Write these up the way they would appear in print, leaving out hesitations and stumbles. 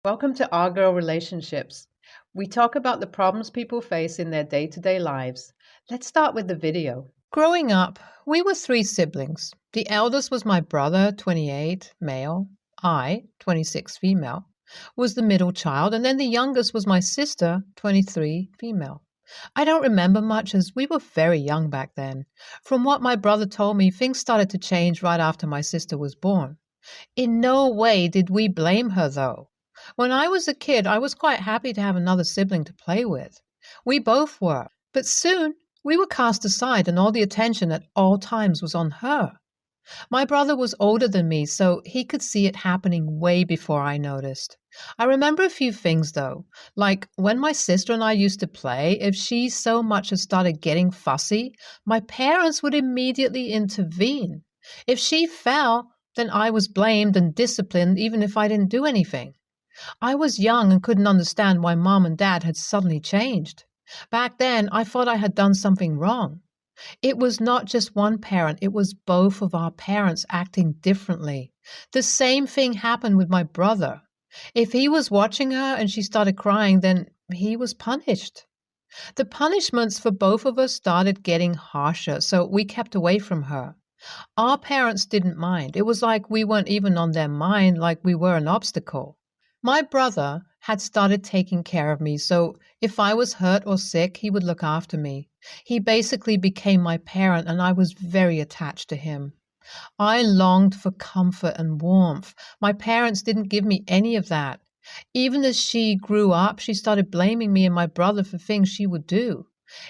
Welcome to Our Girl Relationships. We talk about the problems people face in their day-to-day lives. Let's start with the video. Growing up, we were three siblings. The eldest was my brother, 28, male. I, 26, female, was the middle child, and then the youngest was my sister, 23, female. I don't remember much as we were very young back then. From what my brother told me, things started to change right after my sister was born. In no way did we blame her, though. When I was a kid, I was quite happy to have another sibling to play with. We both were. But soon, we were cast aside, and all the attention at all times was on her. My brother was older than me, so he could see it happening way before I noticed. I remember a few things, though, like when my sister and I used to play, if she so much as started getting fussy, my parents would immediately intervene. If she fell, then I was blamed and disciplined even if I didn't do anything. I was young and couldn't understand why Mom and Dad had suddenly changed. Back then, I thought I had done something wrong. It was not just one parent, it was both of our parents acting differently. The same thing happened with my brother. If he was watching her and she started crying, then he was punished. The punishments for both of us started getting harsher, so we kept away from her. Our parents didn't mind. It was like we weren't even on their mind, like we were an obstacle. My brother had started taking care of me, so if I was hurt or sick, he would look after me. He basically became my parent, and I was very attached to him. I longed for comfort and warmth. My parents didn't give me any of that. Even as she grew up, she started blaming me and my brother for things she would do.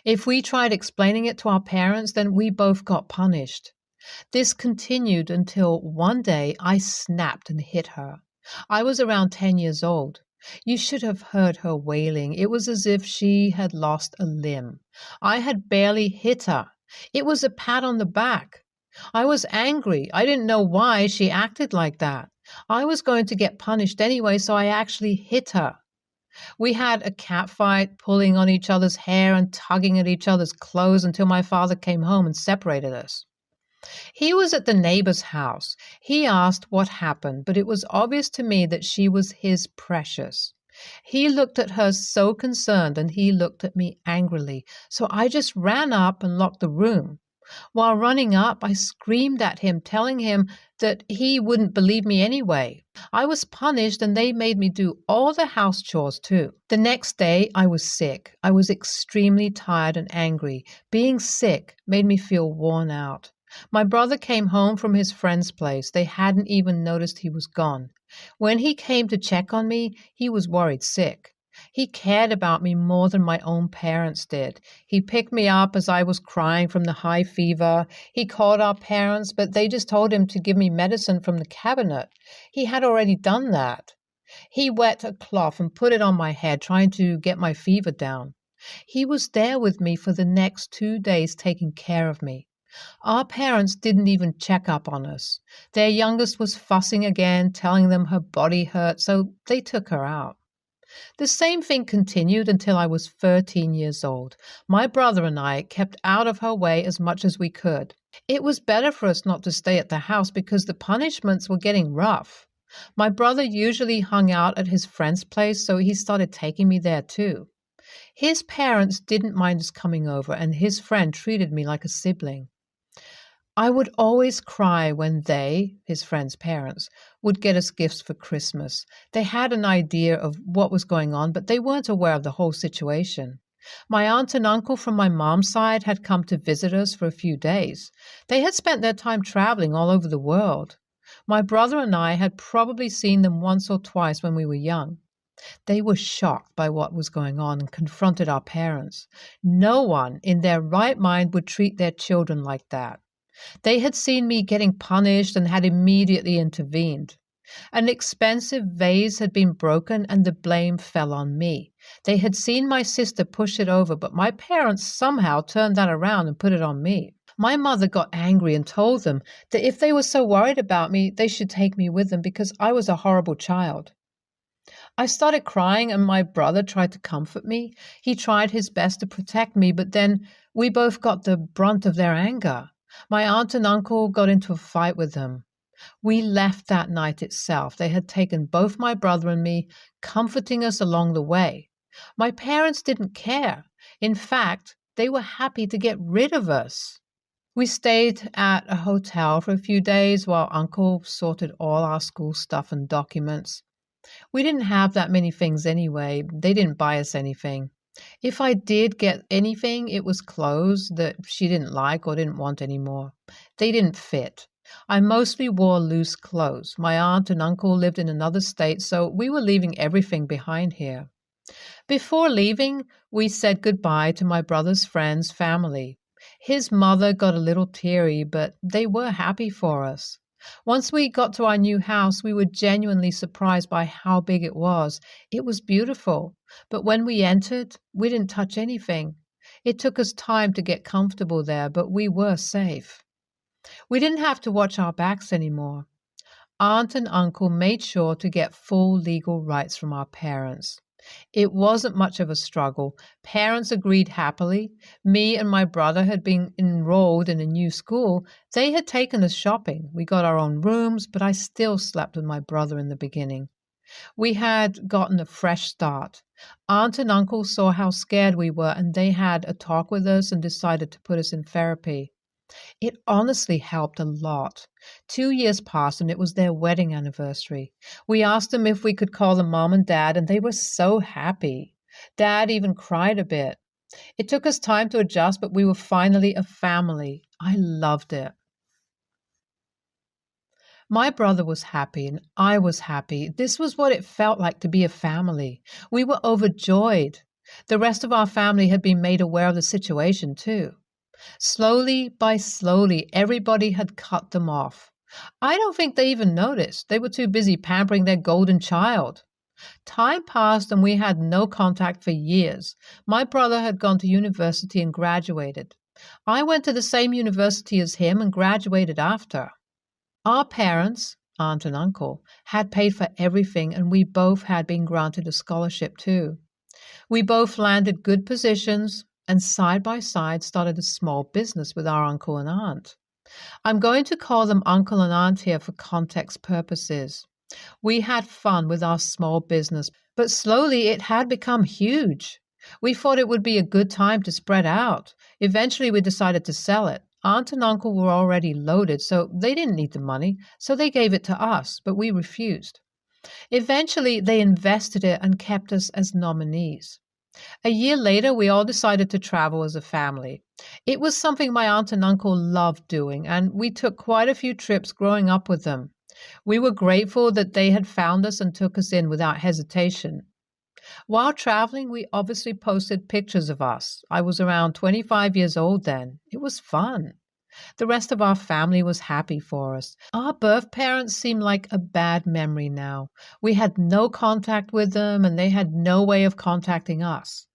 If we tried explaining it to our parents, then we both got punished. This continued until one day I snapped and hit her. I was around 10 years old. You should have heard her wailing. It was as if she had lost a limb. I had barely hit her. It was a pat on the back. I was angry. I didn't know why she acted like that. I was going to get punished anyway, so I actually hit her. We had a cat fight, pulling on each other's hair and tugging at each other's clothes until my father came home and separated us. He was at the neighbor's house. He asked what happened, but it was obvious to me that she was his precious. He looked at her so concerned, and he looked at me angrily, so I just ran up and locked the room. While running up, I screamed at him, telling him that he wouldn't believe me anyway. I was punished, and they made me do all the house chores too. The next day, I was sick. I was extremely tired and angry. Being sick made me feel worn out. My brother came home from his friend's place. They hadn't even noticed he was gone. When he came to check on me, he was worried sick. He cared about me more than my own parents did. He picked me up as I was crying from the high fever. He called our parents, but they just told him to give me medicine from the cabinet. He had already done that. He wet a cloth and put it on my head, trying to get my fever down. He was there with me for the next 2 days, taking care of me. Our parents didn't even check up on us. Their youngest was fussing again, telling them her body hurt, so they took her out. The same thing continued until I was 13 years old. My brother and I kept out of her way as much as we could. It was better for us not to stay at the house because the punishments were getting rough. My brother usually hung out at his friend's place, so he started taking me there too. His parents didn't mind us coming over, and his friend treated me like a sibling. I would always cry when they, his friend's parents, would get us gifts for Christmas. They had an idea of what was going on, but they weren't aware of the whole situation. My aunt and uncle from my mom's side had come to visit us for a few days. They had spent their time traveling all over the world. My brother and I had probably seen them once or twice when we were young. They were shocked by what was going on and confronted our parents. No one in their right mind would treat their children like that. They had seen me getting punished and had immediately intervened. An expensive vase had been broken and the blame fell on me. They had seen my sister push it over, but my parents somehow turned that around and put it on me. My mother got angry and told them that if they were so worried about me, they should take me with them because I was a horrible child. I started crying and my brother tried to comfort me. He tried his best to protect me, but then we both got the brunt of their anger. My aunt and uncle got into a fight with them. We left that night itself. They had taken both my brother and me, comforting us along the way. My parents didn't care. In fact, they were happy to get rid of us. We stayed at a hotel for a few days while Uncle sorted all our school stuff and documents. We didn't have that many things anyway. They didn't buy us anything. If I did get anything, it was clothes that she didn't like or didn't want anymore. They didn't fit. I mostly wore loose clothes. My aunt and uncle lived in another state, so we were leaving everything behind here. Before leaving, we said goodbye to my brother's friend's family. His mother got a little teary, but they were happy for us. Once we got to our new house, we were genuinely surprised by how big it was. It was beautiful, but when we entered, we didn't touch anything. It took us time to get comfortable there, but we were safe. We didn't have to watch our backs anymore. Aunt and uncle made sure to get full legal rights from our parents. It wasn't much of a struggle. Parents agreed happily. Me and my brother had been enrolled in a new school. They had taken us shopping. We got our own rooms, but I still slept with my brother in the beginning. We had gotten a fresh start. Aunt and uncle saw how scared we were, and they had a talk with us and decided to put us in therapy. It honestly helped a lot. 2 years passed and it was their wedding anniversary. We asked them if we could call them mom and dad, and they were so happy. Dad even cried a bit. It took us time to adjust, but we were finally a family. I loved it. My brother was happy and I was happy. This was what it felt like to be a family. We were overjoyed. The rest of our family had been made aware of the situation too. Slowly by slowly, everybody had cut them off. I don't think they even noticed. They were too busy pampering their golden child. Time passed and we had no contact for years. My brother had gone to university and graduated. I went to the same university as him and graduated after. Our parents, aunt and uncle, had paid for everything, and we both had been granted a scholarship too. We both landed good positions and side by side started a small business with our uncle and aunt. I'm going to call them uncle and aunt here for context purposes. We had fun with our small business, but slowly it had become huge. We thought it would be a good time to spread out. Eventually we decided to sell it. Aunt and uncle were already loaded, so they didn't need the money, so they gave it to us, but we refused. Eventually they invested it and kept us as nominees. A year later, we all decided to travel as a family. It was something my aunt and uncle loved doing, and we took quite a few trips growing up with them. We were grateful that they had found us and took us in without hesitation. While traveling, we obviously posted pictures of us. I was around 25 years old then. It was fun. The rest of our family was happy for us. Our birth parents seem like a bad memory now. We had no contact with them, and they had no way of contacting us.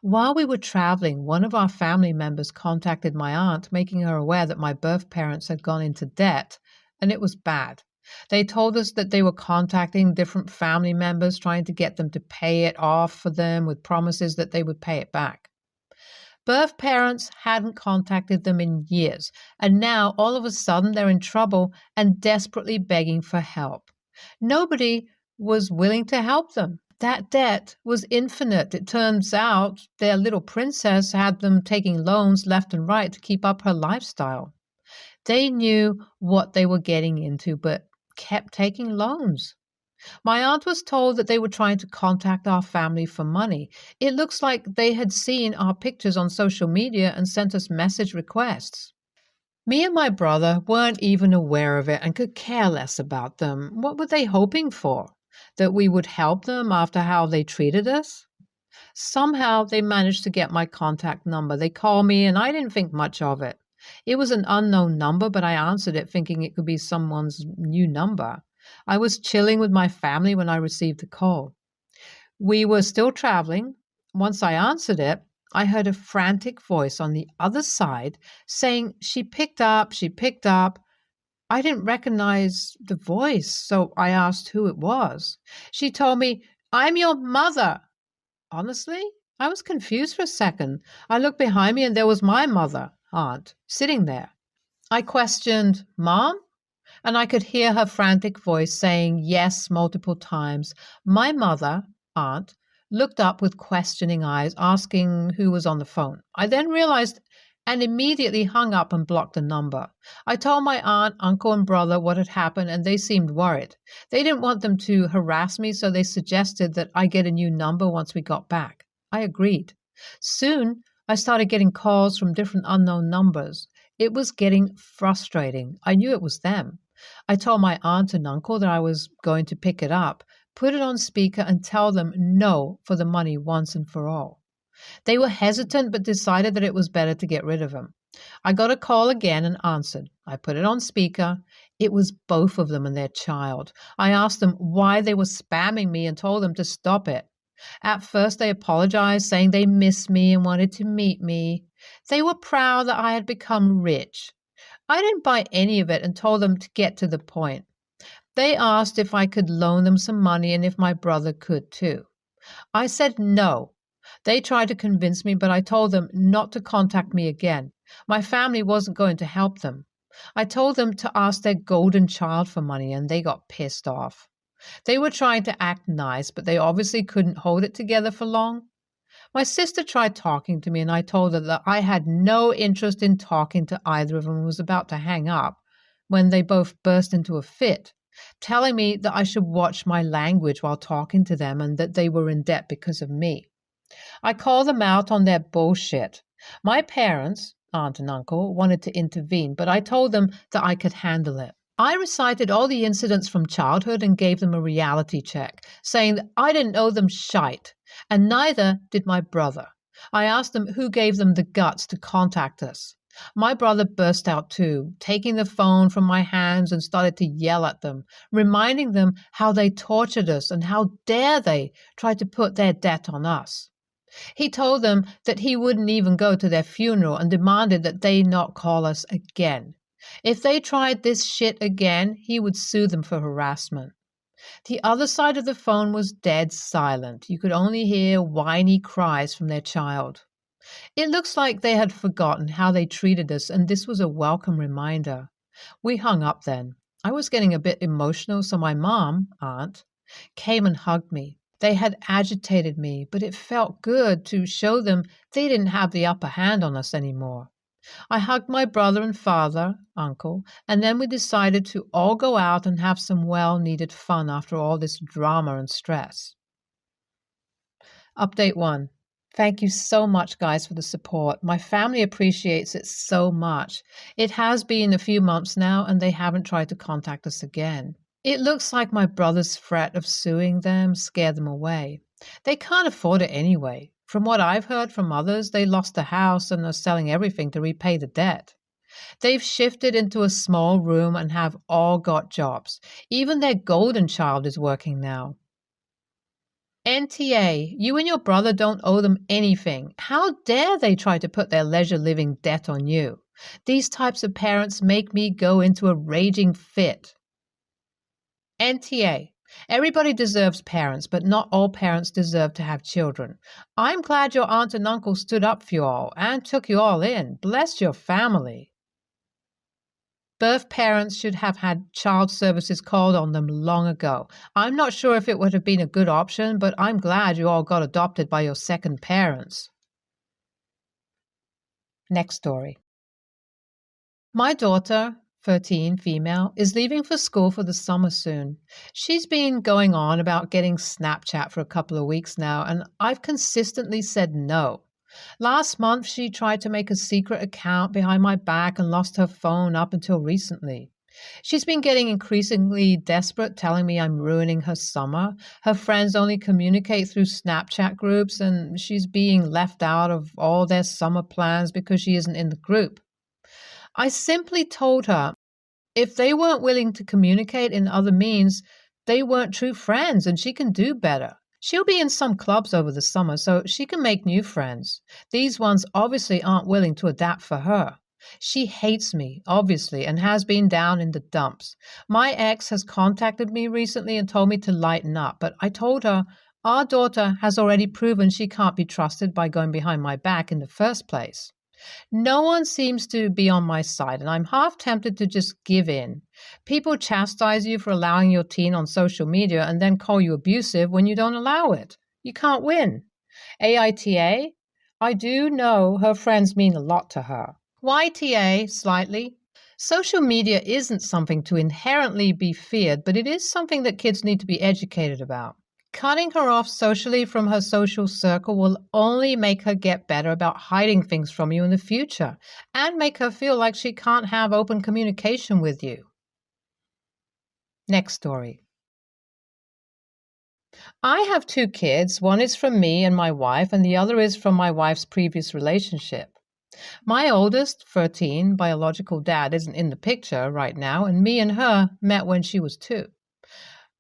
While we were traveling, one of our family members contacted my aunt, making her aware that my birth parents had gone into debt, and it was bad. They told us that they were contacting different family members, trying to get them to pay it off for them with promises that they would pay it back. Birth parents hadn't contacted them in years, and now all of a sudden they're in trouble and desperately begging for help. Nobody was willing to help them. That debt was infinite. It turns out their little princess had them taking loans left and right to keep up her lifestyle. They knew what they were getting into, but kept taking loans. My aunt was told that they were trying to contact our family for money. It looks like they had seen our pictures on social media and sent us message requests. Me and my brother weren't even aware of it and could care less about them. What were they hoping for? That we would help them after how they treated us? Somehow they managed to get my contact number. They called me and I didn't think much of it. It was an unknown number, but I answered it thinking it could be someone's new number. I was chilling with my family when I received the call. We were still traveling. Once I answered it, I heard a frantic voice on the other side saying, she picked up. I didn't recognize the voice, so I asked who it was. She told me, I'm your mother. Honestly, I was confused for a second. I looked behind me and there was my mother, aunt, sitting there. I questioned, Mom? and I could hear her frantic voice saying yes multiple times. My mother, aunt, looked up with questioning eyes, asking who was on the phone. I then realized and immediately hung up and blocked the number. I told my aunt, uncle, and brother what had happened, and they seemed worried. They didn't want them to harass me, so they suggested that I get a new number once we got back. I agreed. Soon, I started getting calls from different unknown numbers. It was getting frustrating. I knew it was them. I told my aunt and uncle that I was going to pick it up, put it on speaker, and tell them no for the money once and for all. They were hesitant but decided that it was better to get rid of him. I got a call again and answered. I put it on speaker. It was both of them and their child. I asked them why they were spamming me and told them to stop it. At first, they apologized, saying they missed me and wanted to meet me. They were proud that I had become rich. I didn't buy any of it and told them to get to the point. They asked if I could loan them some money and if my brother could too. I said no. They tried to convince me, but I told them not to contact me again. My family wasn't going to help them. I told them to ask their golden child for money, and they got pissed off. They were trying to act nice, but they obviously couldn't hold it together for long. My sister tried talking to me, and I told her that I had no interest in talking to either of them and was about to hang up when they both burst into a fit, telling me that I should watch my language while talking to them and that they were in debt because of me. I called them out on their bullshit. My parents, aunt and uncle, wanted to intervene, but I told them that I could handle it. I recited all the incidents from childhood and gave them a reality check, saying that I didn't owe them shite, and neither did my brother. I asked them who gave them the guts to contact us. My brother burst out too, taking the phone from my hands and started to yell at them, reminding them how they tortured us and how dare they try to put their debt on us. He told them that he wouldn't even go to their funeral and demanded that they not call us again. If they tried this shit again, he would sue them for harassment. The other side of the phone was dead silent. You could only hear whiny cries from their child. It looks like they had forgotten how they treated us, and this was a welcome reminder. We hung up then. I was getting a bit emotional, so my mom, aunt, came and hugged me. They had agitated me, but it felt good to show them they didn't have the upper hand on us anymore. I hugged my brother and father, uncle, and then we decided to all go out and have some well-needed fun after all this drama and stress. Update 1. Thank you so much, guys, for the support. My family appreciates it so much. It has been a few months now, and they haven't tried to contact us again. It looks like my brother's threat of suing them scared them away. They can't afford it anyway. From what I've heard from others, they lost the house and are selling everything to repay the debt. They've shifted into a small room and have all got jobs. Even their golden child is working now. NTA, you and your brother don't owe them anything. How dare they try to put their leisure living debt on you? These types of parents make me go into a raging fit. NTA, everybody deserves parents, but not all parents deserve to have children. I'm glad your aunt and uncle stood up for you all and took you all in. Bless your family. Birth parents should have had child services called on them long ago. I'm not sure if it would have been a good option, but I'm glad you all got adopted by your second parents. Next story. My daughter, 13, female, is leaving for school for the summer soon. She's been going on about getting Snapchat for a couple of weeks now, and I've consistently said no. Last month, she tried to make a secret account behind my back and lost her phone up until recently. She's been getting increasingly desperate, telling me I'm ruining her summer. Her friends only communicate through Snapchat groups, and she's being left out of all their summer plans because she isn't in the group. I simply told her if they weren't willing to communicate in other means, they weren't true friends and she can do better. She'll be in some clubs over the summer, so she can make new friends. These ones obviously aren't willing to adapt for her. She hates me, obviously, and has been down in the dumps. My ex has contacted me recently and told me to lighten up, but I told her our daughter has already proven she can't be trusted by going behind my back in the first place. No one seems to be on my side, and I'm half tempted to just give in. People chastise you for allowing your teen on social media and then call you abusive when you don't allow it. You can't win. AITA? I do know her friends mean a lot to her. YTA, slightly. Social media isn't something to inherently be feared, but it is something that kids need to be educated about. Cutting her off socially from her social circle will only make her get better about hiding things from you in the future and make her feel like she can't have open communication with you. Next story. I have 2 kids. One is from me and my wife, and the other is from my wife's previous relationship. My oldest, 13, biological dad isn't in the picture right now, and me and her met when she was 2.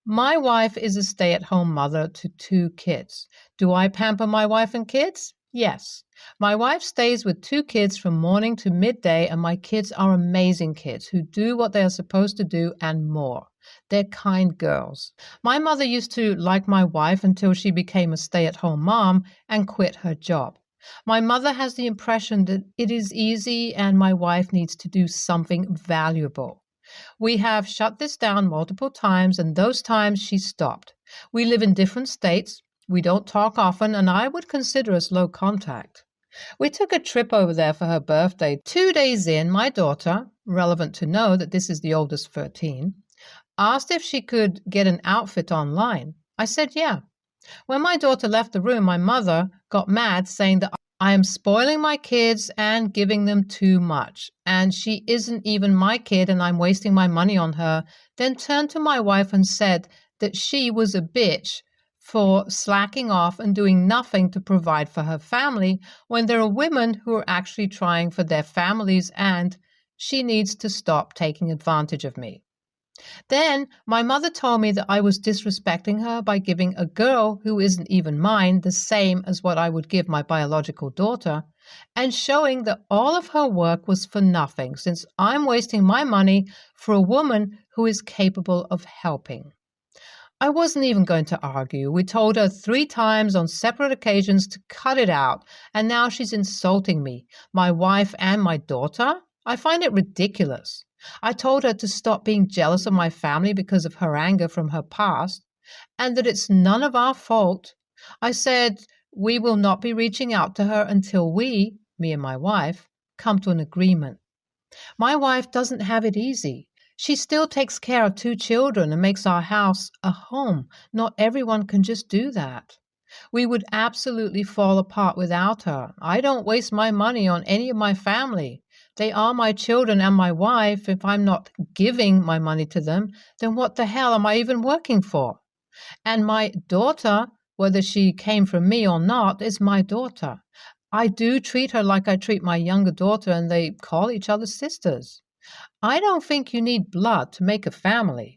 My wife is a stay-at-home mother to 2 kids. Do I pamper my wife and kids? Yes. My wife stays with 2 kids from morning to midday, and my kids are amazing kids who do what they are supposed to do and more. They're kind girls. My mother used to like my wife until she became a stay-at-home mom and quit her job. My mother has the impression that it is easy and my wife needs to do something valuable. We have shut this down multiple times, and those times she stopped. We live in different states. We don't talk often, and I would consider us low contact. We took a trip over there for her birthday. 2 days in, my daughter, relevant to know that this is the oldest 13, asked if she could get an outfit online. I said, yeah. When my daughter left the room, my mother got mad, saying that I am spoiling my kids and giving them too much, and she isn't even my kid and I'm wasting my money on her, then turned to my wife and said that she was a bitch for slacking off and doing nothing to provide for her family when there are women who are actually trying for their families, and she needs to stop taking advantage of me. Then my mother told me that I was disrespecting her by giving a girl who isn't even mine the same as what I would give my biological daughter, and showing that all of her work was for nothing since I'm wasting my money for a woman who is capable of helping. I wasn't even going to argue. We told her 3 times on separate occasions to cut it out, and now she's insulting me, my wife and my daughter. I find it ridiculous. I told her to stop being jealous of my family because of her anger from her past, and that it's none of our fault. I said we will not be reaching out to her until we, me and my wife, come to an agreement. My wife doesn't have it easy. She still takes care of 2 children and makes our house a home. Not everyone can just do that. We would absolutely fall apart without her. I don't waste my money on any of my family. They are my children and my wife. If I'm not giving my money to them, then what the hell am I even working for? And my daughter, whether she came from me or not, is my daughter. I do treat her like I treat my younger daughter, and they call each other sisters. I don't think you need blood to make a family.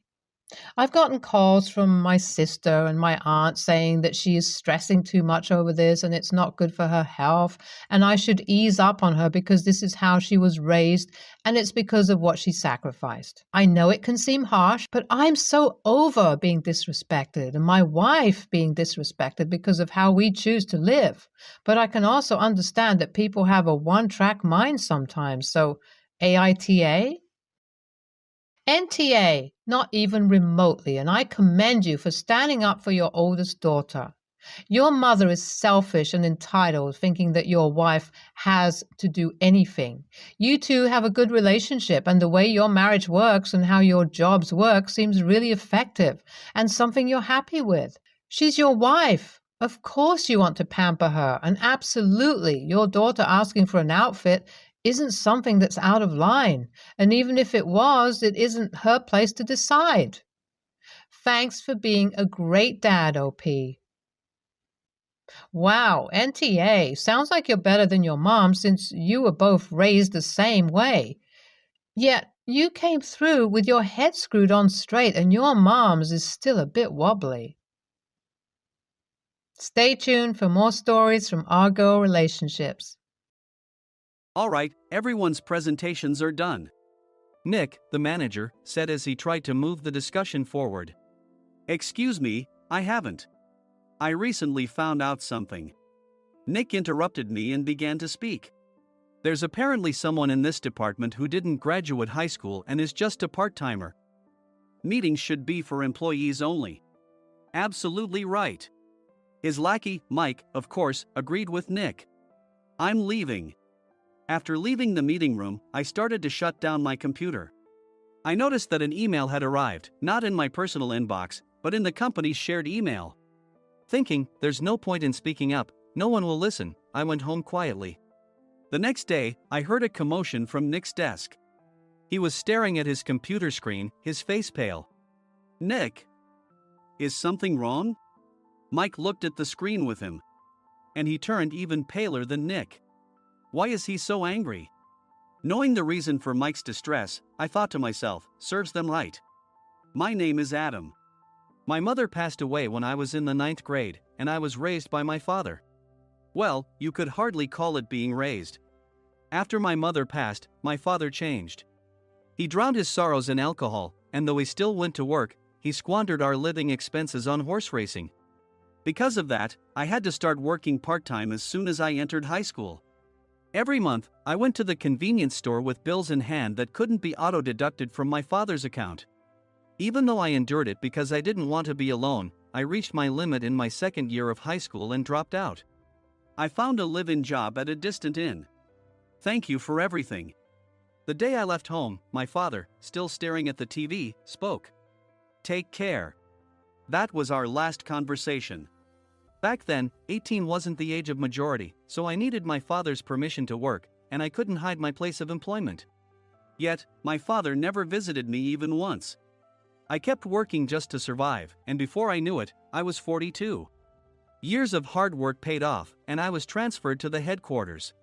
I've gotten calls from my sister and my aunt saying that she is stressing too much over this and it's not good for her health, and I should ease up on her because this is how she was raised and it's because of what she sacrificed. I know it can seem harsh, but I'm so over being disrespected and my wife being disrespected because of how we choose to live. But I can also understand that people have a one-track mind sometimes, so AITA? NTA, not even remotely, and I commend you for standing up for your oldest daughter. Your mother is selfish and entitled, thinking that your wife has to do anything. You two have a good relationship, and the way your marriage works and how your jobs work seems really effective and something you're happy with. She's your wife. Of course you want to pamper her, and absolutely, your daughter asking for an outfit isn't something that's out of line. And even if it was, it isn't her place to decide. Thanks for being a great dad, OP. Wow, NTA. Sounds like you're better than your mom since you were both raised the same way. Yet you came through with your head screwed on straight and your mom's is still a bit wobbly. Stay tuned for more stories from our girl relationships. All right, everyone's presentations are done. Nick, the manager, said as he tried to move the discussion forward. Excuse me, I haven't. I recently found out something. Nick interrupted me and began to speak. There's apparently someone in this department who didn't graduate high school and is just a part-timer. Meetings should be for employees only. Absolutely right. His lackey, Mike, of course, agreed with Nick. I'm leaving. After leaving the meeting room, I started to shut down my computer. I noticed that an email had arrived, not in my personal inbox, but in the company's shared email. Thinking, there's no point in speaking up, no one will listen, I went home quietly. The next day, I heard a commotion from Nick's desk. He was staring at his computer screen, his face pale. Nick! Is something wrong? Mike looked at the screen with him. And he turned even paler than Nick. Why is he so angry? Knowing the reason for Mike's distress, I thought to myself, serves them right. My name is Adam. My mother passed away when I was in the 9th grade, and I was raised by my father. Well, you could hardly call it being raised. After my mother passed, my father changed. He drowned his sorrows in alcohol, and though he still went to work, he squandered our living expenses on horse racing. Because of that, I had to start working part-time as soon as I entered high school. Every month, I went to the convenience store with bills in hand that couldn't be auto-deducted from my father's account. Even though I endured it because I didn't want to be alone, I reached my limit in my second year of high school and dropped out. I found a live-in job at a distant inn. Thank you for everything. The day I left home, my father, still staring at the TV, spoke. Take care. That was our last conversation. Back then, 18 wasn't the age of majority, so I needed my father's permission to work, and I couldn't hide my place of employment. Yet, my father never visited me even once. I kept working just to survive, and before I knew it, I was 42. Years of hard work paid off, and I was transferred to the headquarters.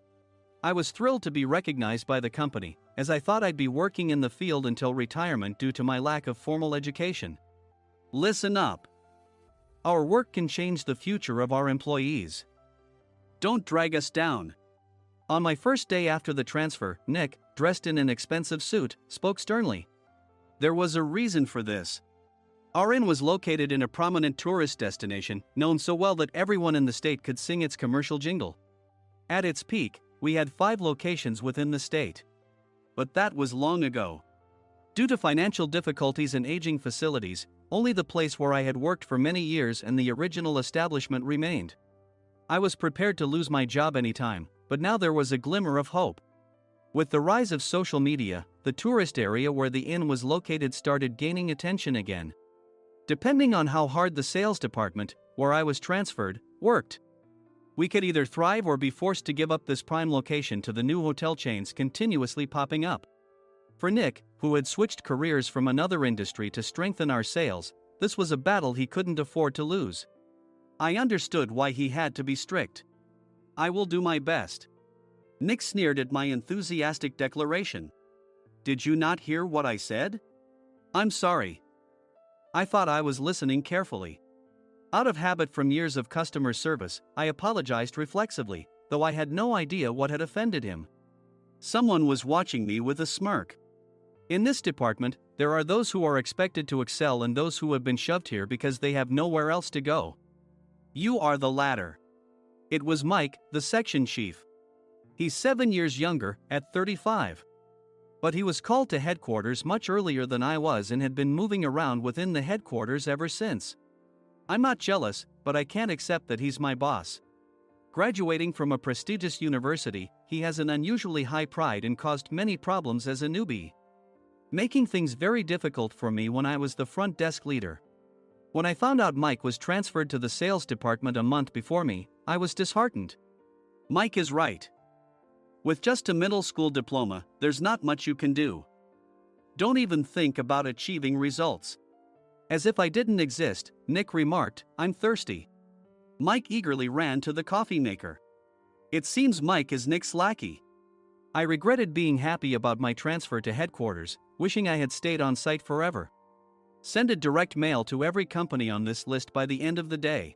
I was thrilled to be recognized by the company, as I thought I'd be working in the field until retirement due to my lack of formal education. Listen up. Our work can change the future of our employees. Don't drag us down. On my first day after the transfer, Nick, dressed in an expensive suit, spoke sternly. There was a reason for this. Our inn was located in a prominent tourist destination, known so well that everyone in the state could sing its commercial jingle. At its peak, we had 5 locations within the state. But that was long ago. Due to financial difficulties and aging facilities, only the place where I had worked for many years and the original establishment remained. I was prepared to lose my job anytime, but now there was a glimmer of hope. With the rise of social media, the tourist area where the inn was located started gaining attention again. Depending on how hard the sales department, where I was transferred, worked, we could either thrive or be forced to give up this prime location to the new hotel chains continuously popping up. For Nick, who had switched careers from another industry to strengthen our sales, this was a battle he couldn't afford to lose. I understood why he had to be strict. I will do my best. Nick sneered at my enthusiastic declaration. Did you not hear what I said? I'm sorry. I thought I was listening carefully. Out of habit from years of customer service, I apologized reflexively, though I had no idea what had offended him. Someone was watching me with a smirk. In this department, there are those who are expected to excel and those who have been shoved here because they have nowhere else to go. You are the latter. It was Mike, the section chief. He's 7 years younger, at 35. But he was called to headquarters much earlier than I was and had been moving around within the headquarters ever since. I'm not jealous, but I can't accept that he's my boss. Graduating from a prestigious university, he has an unusually high pride and caused many problems as a newbie, making things very difficult for me when I was the front desk leader. When I found out Mike was transferred to the sales department a month before me, I was disheartened. Mike is right. With just a middle school diploma, there's not much you can do. Don't even think about achieving results. As if I didn't exist, Nick remarked, I'm thirsty. Mike eagerly ran to the coffee maker. It seems Mike is Nick's lackey. I regretted being happy about my transfer to headquarters, wishing I had stayed on site forever. Send a direct mail to every company on this list by the end of the day.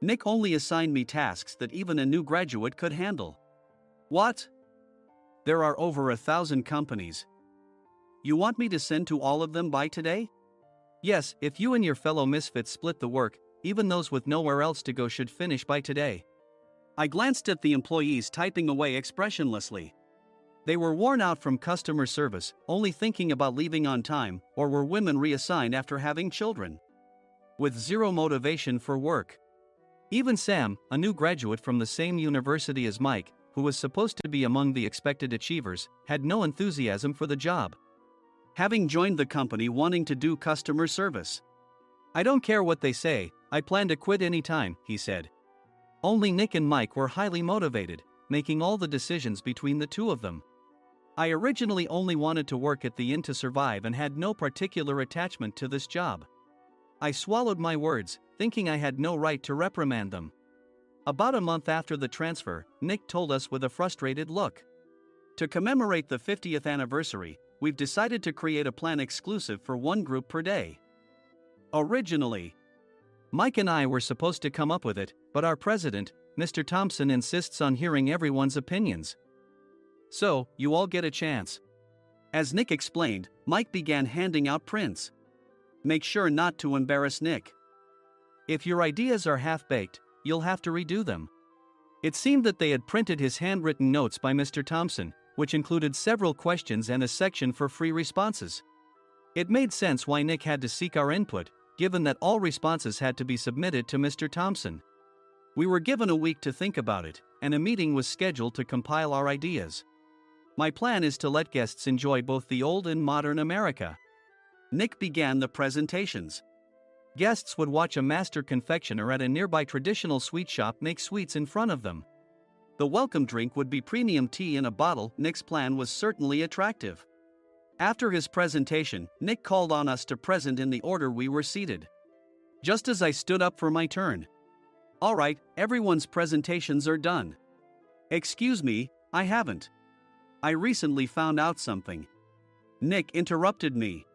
Nick only assigned me tasks that even a new graduate could handle. What? There are over 1,000 companies. You want me to send to all of them by today? Yes, if you and your fellow misfits split the work, even those with nowhere else to go should finish by today. I glanced at the employees typing away expressionlessly. They were worn out from customer service, only thinking about leaving on time, or were women reassigned after having children. With zero motivation for work. Even Sam, a new graduate from the same university as Mike, who was supposed to be among the expected achievers, had no enthusiasm for the job. Having joined the company wanting to do customer service. "I don't care what they say, I plan to quit any time," he said. Only Nick and Mike were highly motivated, making all the decisions between the two of them. I originally only wanted to work at the inn to survive and had no particular attachment to this job. I swallowed my words, thinking I had no right to reprimand them. About a month after the transfer, Nick told us with a frustrated look. "To commemorate the 50th anniversary, we've decided to create a plan exclusive for one group per day." Originally, Mike and I were supposed to come up with it, but our president, Mr. Thompson, insists on hearing everyone's opinions. "So, you all get a chance." As Nick explained, Mike began handing out prints. "Make sure not to embarrass Nick. If your ideas are half-baked, you'll have to redo them." It seemed that they had printed his handwritten notes by Mr. Thompson, which included several questions and a section for free responses. It made sense why Nick had to seek our input, given that all responses had to be submitted to Mr. Thompson. We were given a week to think about it, and a meeting was scheduled to compile our ideas. My plan is to let guests enjoy both the old and modern America. Nick began the presentations. Guests would watch a master confectioner at a nearby traditional sweet shop make sweets in front of them. The welcome drink would be premium tea in a bottle. Nick's plan was certainly attractive. After his presentation, Nick called on us to present in the order we were seated. Just as I stood up for my turn. "All right, everyone's presentations are done." "Excuse me, I haven't. I recently found out something." Nick interrupted me.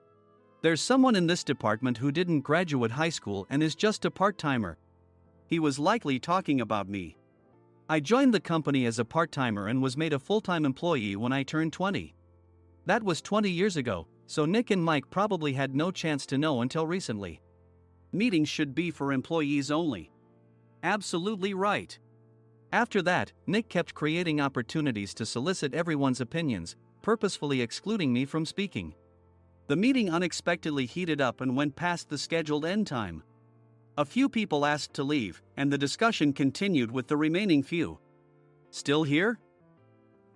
"There's someone in this department who didn't graduate high school and is just a part-timer." He was likely talking about me. I joined the company as a part-timer and was made a full-time employee when I turned 20. That was 20 years ago, so Nick and Mike probably had no chance to know until recently. Meetings should be for employees only. Absolutely right. After that, Nick kept creating opportunities to solicit everyone's opinions, purposefully excluding me from speaking. The meeting unexpectedly heated up and went past the scheduled end time. A few people asked to leave, and the discussion continued with the remaining few. "Still here?"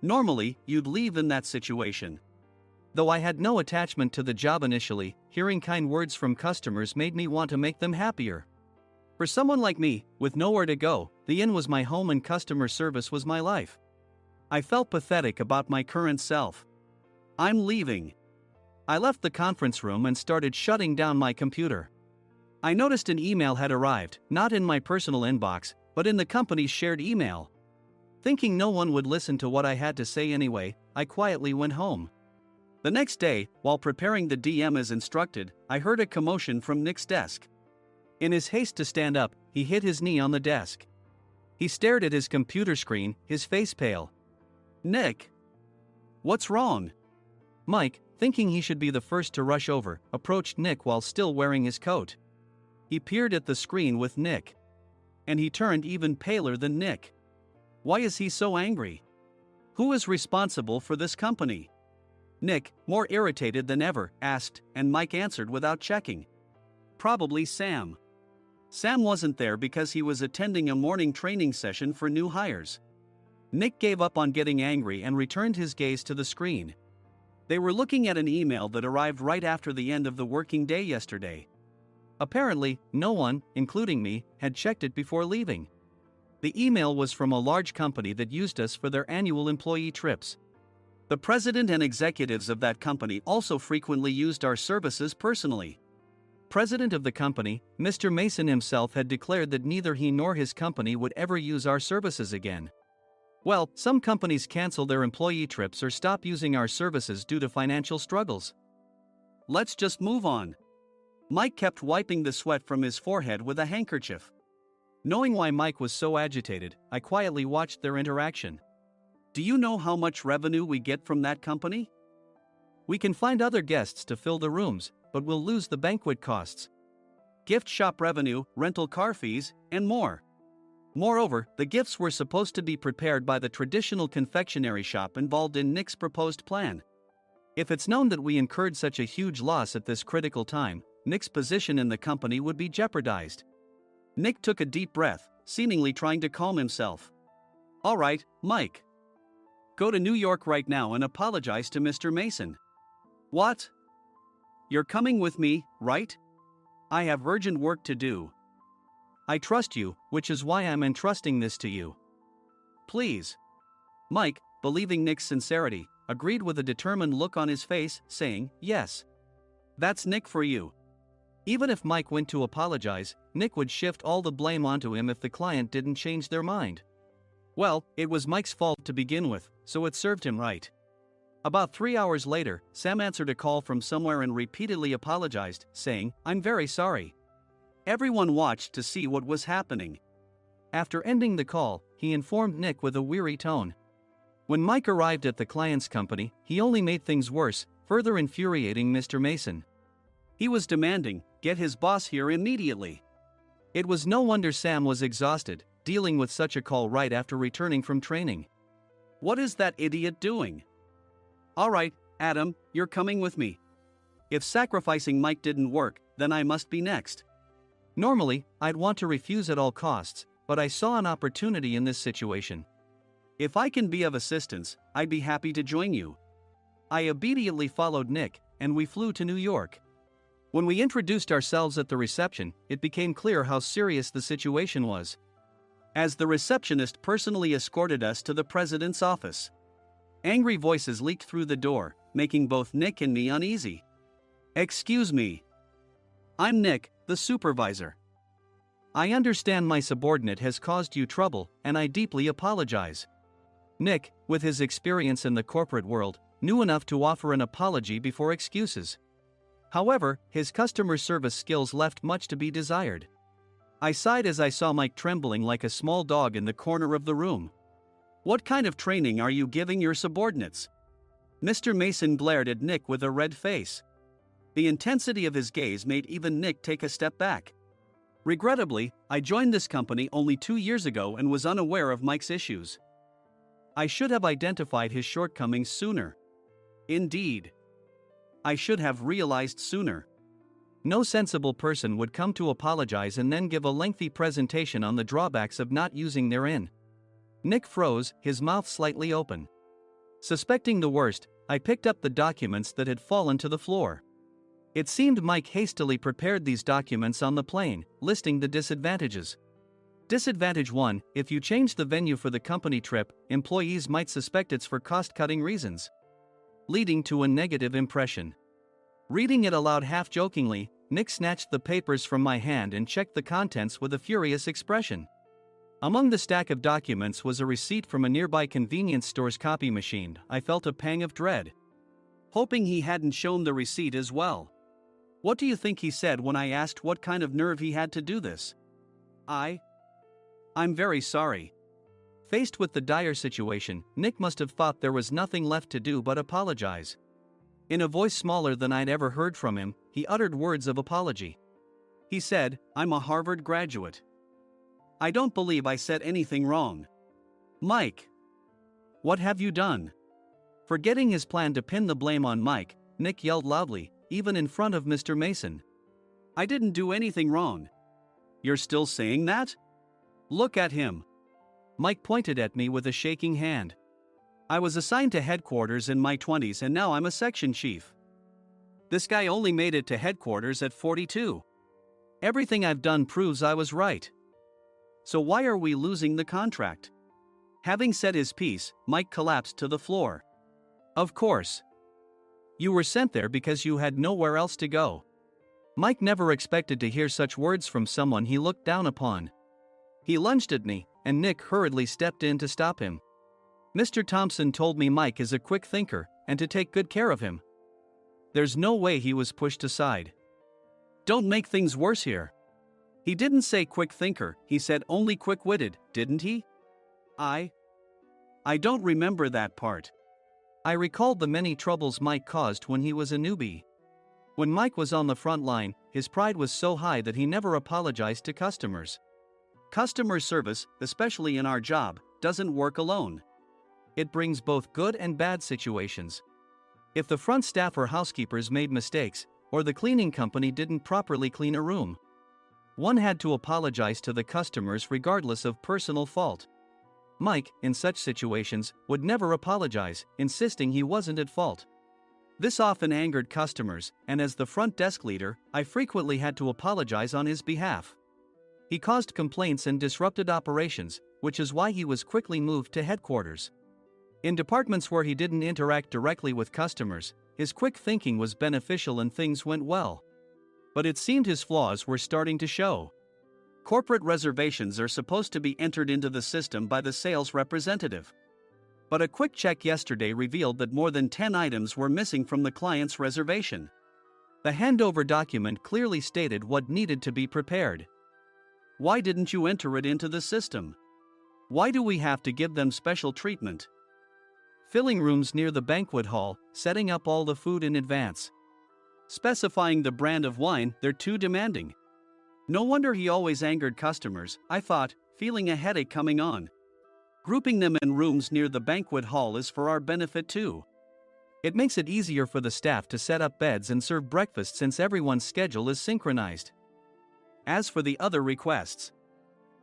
Normally, you'd leave in that situation. Though I had no attachment to the job initially, hearing kind words from customers made me want to make them happier. For someone like me, with nowhere to go, the inn was my home and customer service was my life. I felt pathetic about my current self. "I'm leaving." I left the conference room and started shutting down my computer. I noticed an email had arrived, not in my personal inbox, but in the company's shared email. Thinking no one would listen to what I had to say anyway, I quietly went home. The next day, while preparing the DM as instructed, I heard a commotion from Nick's desk. In his haste to stand up, he hit his knee on the desk. He stared at his computer screen, his face pale. "Nick? What's wrong?" Mike, thinking he should be the first to rush over, approached Nick while still wearing his coat. He peered at the screen with Nick. And he turned even paler than Nick. Why is he so angry? Who is responsible for this company? Nick, more irritated than ever, asked, and Mike answered without checking. Probably Sam. Sam wasn't there because he was attending a morning training session for new hires. Nick gave up on getting angry and returned his gaze to the screen. They were looking at an email that arrived right after the end of the working day yesterday. Apparently, no one, including me, had checked it before leaving. The email was from a large company that used us for their annual employee trips. The president and executives of that company also frequently used our services personally. President of the company, Mr. Mason himself, had declared that neither he nor his company would ever use our services again. Well, some companies cancel their employee trips or stop using our services due to financial struggles. Let's just move on. Mike kept wiping the sweat from his forehead with a handkerchief. Knowing why Mike was so agitated, I quietly watched their interaction. Do you know how much revenue we get from that company? We can find other guests to fill the rooms, but we'll lose the banquet costs, gift shop revenue, rental car fees, and more. Moreover, the gifts were supposed to be prepared by the traditional confectionery shop involved in Nick's proposed plan. If it's known that we incurred such a huge loss at this critical time, Nick's position in the company would be jeopardized. Nick took a deep breath, seemingly trying to calm himself. All right, Mike. Go to New York right now and apologize to Mr. Mason. What? You're coming with me, right? I have urgent work to do. I trust you, which is why I'm entrusting this to you. Please. Mike, believing Nick's sincerity, agreed with a determined look on his face, saying, yes. That's Nick for you. Even if Mike went to apologize, Nick would shift all the blame onto him if the client didn't change their mind. Well, it was Mike's fault to begin with, so it served him right. About 3 hours later, Sam answered a call from somewhere and repeatedly apologized, saying, I'm very sorry. Everyone watched to see what was happening. After ending the call, he informed Nick with a weary tone. When Mike arrived at the client's company, he only made things worse, further infuriating Mr. Mason. He was demanding, get his boss here immediately. It was no wonder Sam was exhausted, dealing with such a call right after returning from training. What is that idiot doing? All right, Adam, you're coming with me. If sacrificing Mike didn't work, then I must be next. Normally, I'd want to refuse at all costs, but I saw an opportunity in this situation. If I can be of assistance, I'd be happy to join you. I obediently followed Nick, and we flew to New York. When we introduced ourselves at the reception, it became clear how serious the situation was. As the receptionist personally escorted us to the president's office. Angry voices leaked through the door, making both Nick and me uneasy. Excuse me. I'm Nick, the supervisor. I understand my subordinate has caused you trouble, and I deeply apologize. Nick, with his experience in the corporate world, knew enough to offer an apology before excuses. However, his customer service skills left much to be desired. I sighed as I saw Mike trembling like a small dog in the corner of the room. What kind of training are you giving your subordinates? Mr. Mason glared at Nick with a red face. The intensity of his gaze made even Nick take a step back. Regrettably, I joined this company only 2 years ago and was unaware of Mike's issues. I should have identified his shortcomings sooner. Indeed. I should have realized sooner. No sensible person would come to apologize and then give a lengthy presentation on the drawbacks of not using their in. Nick froze, his mouth slightly open. Suspecting the worst, I picked up the documents that had fallen to the floor. It seemed Mike hastily prepared these documents on the plane, listing the disadvantages. Disadvantage 1: if you change the venue for the company trip, employees might suspect it's for cost-cutting reasons, leading to a negative impression. Reading it aloud half-jokingly, Nick snatched the papers from my hand and checked the contents with a furious expression. Among the stack of documents was a receipt from a nearby convenience store's copy machine. I felt a pang of dread, hoping he hadn't shown the receipt as well. What do you think he said when I asked what kind of nerve he had to do this? I'm very sorry. Faced with the dire situation, Nick must have thought there was nothing left to do but apologize. In a voice smaller than I'd ever heard from him, he uttered words of apology. He said, I'm a Harvard graduate. I don't believe I said anything wrong. Mike, what have you done? Forgetting his plan to pin the blame on Mike, Nick yelled loudly, even in front of Mr. Mason. I didn't do anything wrong. You're still saying that? Look at him. Mike pointed at me with a shaking hand. I was assigned to headquarters in my 20s and now I'm a section chief. This guy only made it to headquarters at 42. Everything I've done proves I was right. So why are we losing the contract? Having said his piece, Mike collapsed to the floor. Of course. You were sent there because you had nowhere else to go. Mike never expected to hear such words from someone he looked down upon. He lunged at me, and Nick hurriedly stepped in to stop him. Mr. Thompson told me Mike is a quick thinker, and to take good care of him. There's no way he was pushed aside. Don't make things worse here. He didn't say quick thinker, he said only quick-witted, didn't he? I don't remember that part. I recalled the many troubles Mike caused when he was a newbie. When Mike was on the front line, his pride was so high that he never apologized to customers. Customer service, especially in our job, doesn't work alone. It brings both good and bad situations. If the front staff or housekeepers made mistakes, or the cleaning company didn't properly clean a room, one had to apologize to the customers regardless of personal fault. Mike, in such situations, would never apologize, insisting he wasn't at fault. This often angered customers, and as the front desk leader, I frequently had to apologize on his behalf. He caused complaints and disrupted operations, which is why he was quickly moved to headquarters. In departments where he didn't interact directly with customers, his quick thinking was beneficial and things went well. But it seemed his flaws were starting to show. Corporate reservations are supposed to be entered into the system by the sales representative. But a quick check yesterday revealed that more than 10 items were missing from the client's reservation. The handover document clearly stated what needed to be prepared. Why didn't you enter it into the system? Why do we have to give them special treatment? Filling rooms near the banquet hall, setting up all the food in advance. Specifying the brand of wine, they're too demanding. No wonder he always angered customers, I thought, feeling a headache coming on. Grouping them in rooms near the banquet hall is for our benefit too. It makes it easier for the staff to set up beds and serve breakfast since everyone's schedule is synchronized. As for the other requests,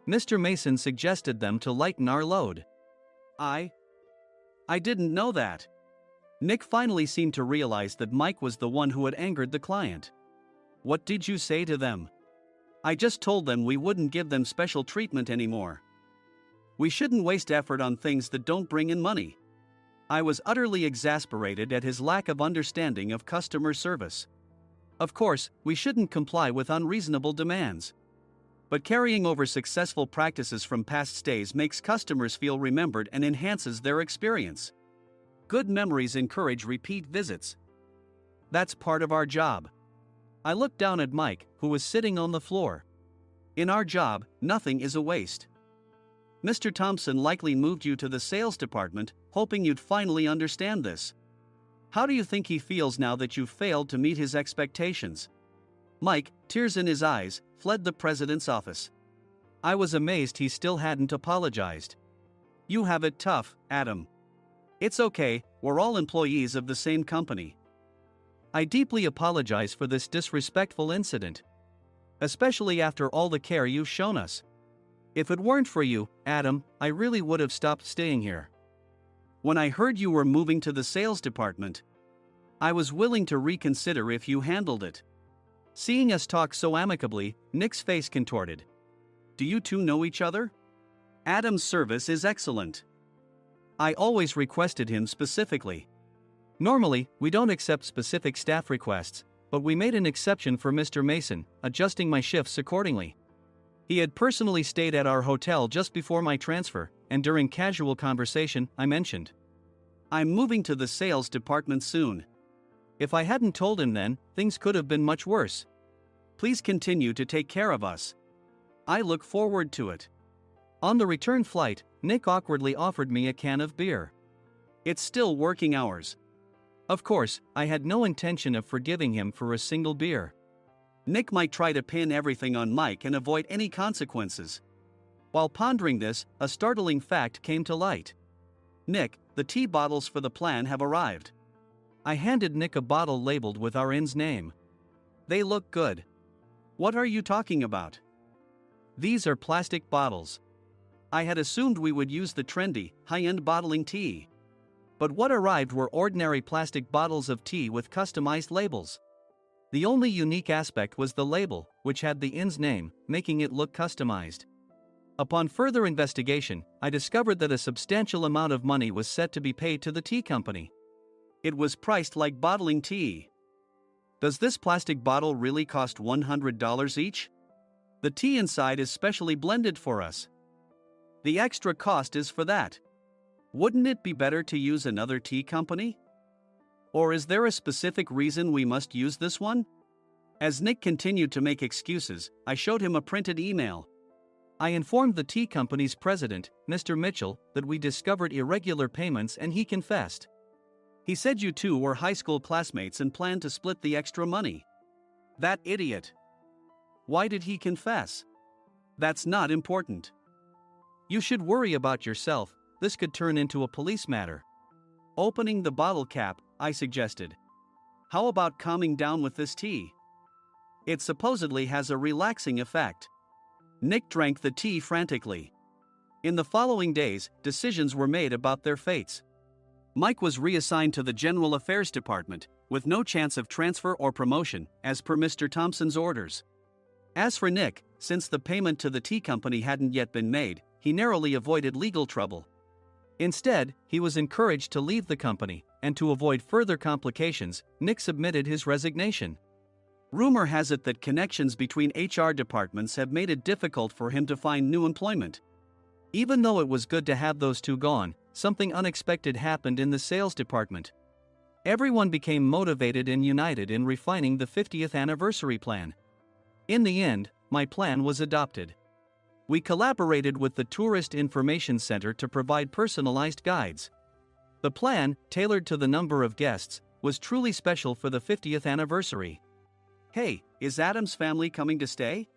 Mr. Mason suggested them to lighten our load. I didn't know that. Nick finally seemed to realize that Mike was the one who had angered the client. What did you say to them? I just told them we wouldn't give them special treatment anymore. We shouldn't waste effort on things that don't bring in money. I was utterly exasperated at his lack of understanding of customer service. Of course, we shouldn't comply with unreasonable demands. But carrying over successful practices from past stays makes customers feel remembered and enhances their experience. Good memories encourage repeat visits. That's part of our job. I looked down at Mike, who was sitting on the floor. In our job, nothing is a waste. Mr. Thompson likely moved you to the sales department, hoping you'd finally understand this. How do you think he feels now that you've failed to meet his expectations? Mike, tears in his eyes, fled the president's office. I was amazed he still hadn't apologized. You have it tough, Adam. It's okay, we're all employees of the same company. I deeply apologize for this disrespectful incident. Especially after all the care you've shown us. If it weren't for you, Adam, I really would have stopped staying here. When I heard you were moving to the sales department, I was willing to reconsider if you handled it. Seeing us talk so amicably, Nick's face contorted. Do you two know each other? Adam's service is excellent. I always requested him specifically. Normally, we don't accept specific staff requests, but we made an exception for Mr. Mason, adjusting my shifts accordingly. He had personally stayed at our hotel just before my transfer, and during casual conversation, I mentioned, I'm moving to the sales department soon. If I hadn't told him then, things could have been much worse. Please continue to take care of us. I look forward to it. On the return flight, Nick awkwardly offered me a can of beer. It's still working hours. Of course, I had no intention of forgiving him for a single beer. Nick might try to pin everything on Mike and avoid any consequences. While pondering this, a startling fact came to light. Nick, the tea bottles for the plan have arrived. I handed Nick a bottle labeled with our inn's name. They look good. What are you talking about? These are plastic bottles. I had assumed we would use the trendy, high-end bottling tea. But what arrived were ordinary plastic bottles of tea with customized labels. The only unique aspect was the label, which had the inn's name, making it look customized. Upon further investigation, I discovered that a substantial amount of money was set to be paid to the tea company. It was priced like bottling tea. Does this plastic bottle really cost $100 each? The tea inside is specially blended for us. The extra cost is for that. Wouldn't it be better to use another tea company? Or is there a specific reason we must use this one? As Nick continued to make excuses, I showed him a printed email. I informed the tea company's president, Mr. Mitchell, that we discovered irregular payments and he confessed. He said you two were high school classmates and planned to split the extra money. That idiot. Why did he confess? That's not important. You should worry about yourself, this could turn into a police matter. Opening the bottle cap, I suggested. How about calming down with this tea? It supposedly has a relaxing effect. Nick drank the tea frantically. In the following days, decisions were made about their fates. Mike was reassigned to the General Affairs Department, with no chance of transfer or promotion, as per Mr. Thompson's orders. As for Nick, since the payment to the tea company hadn't yet been made, he narrowly avoided legal trouble. Instead, he was encouraged to leave the company, and to avoid further complications, Nick submitted his resignation. Rumor has it that connections between HR departments have made it difficult for him to find new employment. Even though it was good to have those two gone, something unexpected happened in the sales department. Everyone became motivated and united in refining the 50th anniversary plan. In the end, my plan was adopted. We collaborated with the Tourist Information Center to provide personalized guides. The plan, tailored to the number of guests, was truly special for the 50th anniversary. Hey, is Adam's family coming to stay?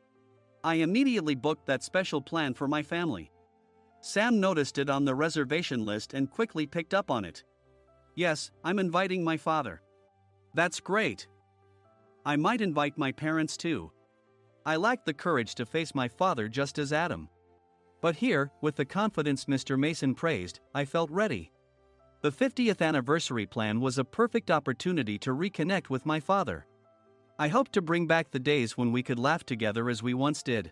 I immediately booked that special plan for my family. Sam noticed it on the reservation list and quickly picked up on it. Yes, I'm inviting my father. That's great. I might invite my parents too. I lacked the courage to face my father just as Adam. But here, with the confidence Mr. Mason praised, I felt ready. The 50th anniversary plan was a perfect opportunity to reconnect with my father. I hoped to bring back the days when we could laugh together as we once did.